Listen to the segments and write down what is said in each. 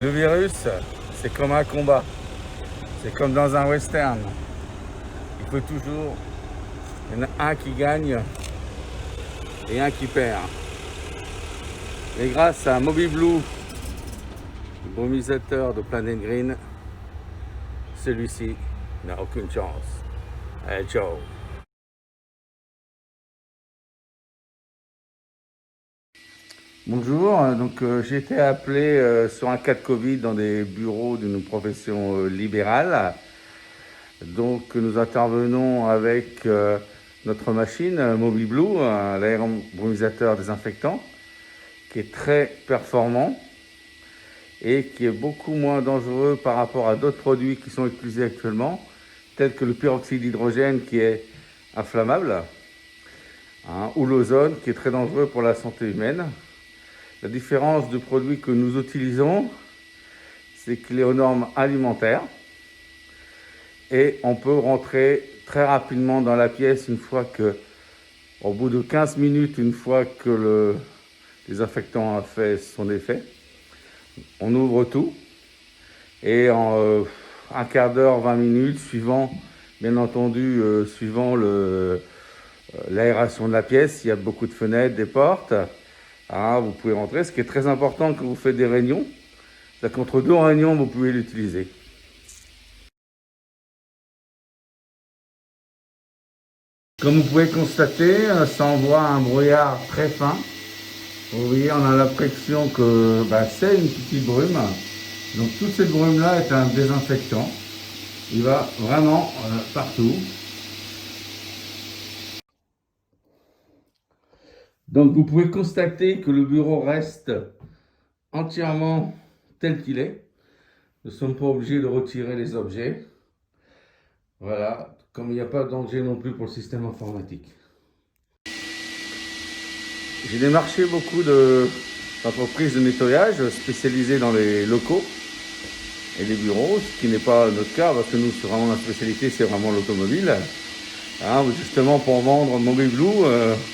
Le virus, c'est comme un combat. C'est comme dans un western. Il faut toujours, il y en a un qui gagne et un qui perd. Et grâce à Mobiblue, le brumisateur de Planet Green, celui-ci n'a aucune chance. Allez, ciao. Bonjour, j'ai été appelé sur un cas de Covid dans des bureaux d'une profession libérale. Donc nous intervenons avec notre machine Mobiblue, l'aérobrumisateur désinfectant, qui est très performant et qui est beaucoup moins dangereux par rapport à d'autres produits qui sont utilisés actuellement, tels que le peroxyde d'hydrogène qui est inflammable, ou l'ozone qui est très dangereux pour la santé humaine. La différence du produit que nous utilisons, c'est qu'il est aux normes alimentaires et on peut rentrer très rapidement dans la pièce au bout de 15 minutes, une fois que le désinfectant a fait son effet. On ouvre tout et en un quart d'heure, 20 minutes, suivant l'aération de la pièce, il y a beaucoup de fenêtres, des portes. Vous pouvez rentrer. Ce qui est très important quand vous faites des réunions, c'est qu'entre deux réunions, vous pouvez l'utiliser. Comme vous pouvez constater, ça envoie un brouillard très fin. Vous voyez, on a l'impression que c'est une petite brume. Donc toute cette brume-là est un désinfectant. Il va vraiment partout. Donc vous pouvez constater que le bureau reste entièrement tel qu'il est. Nous ne sommes pas obligés de retirer les objets. Voilà, comme il n'y a pas de danger non plus pour le système informatique. J'ai démarché beaucoup d'entreprises de nettoyage spécialisées dans les locaux et les bureaux, ce qui n'est pas notre cas parce que nous, c'est vraiment la spécialité, c'est vraiment l'automobile. Justement pour vendre Mobiblue,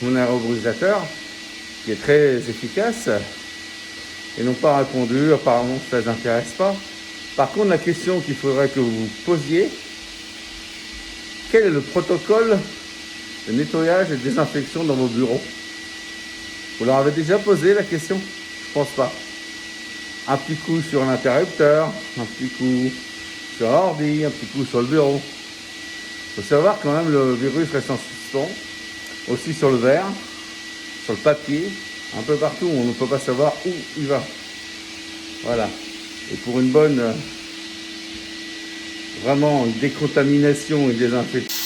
mon aérobrumisateur, qui est très efficace. Et n'ont pas répondu, apparemment ça ne les intéresse pas. Par contre, la question qu'il faudrait que vous posiez, quel est le protocole de nettoyage et de désinfection dans vos bureaux? Vous leur avez déjà posé la question? Je pense pas. Un petit coup sur l'interrupteur, un petit coup sur l'ordi, un petit coup sur le bureau. Il faut savoir quand même le virus reste en suspens, aussi sur le verre, sur le papier, un peu partout, on ne peut pas savoir où il va. Voilà. Et pour une bonne, vraiment une décontamination et désinfection,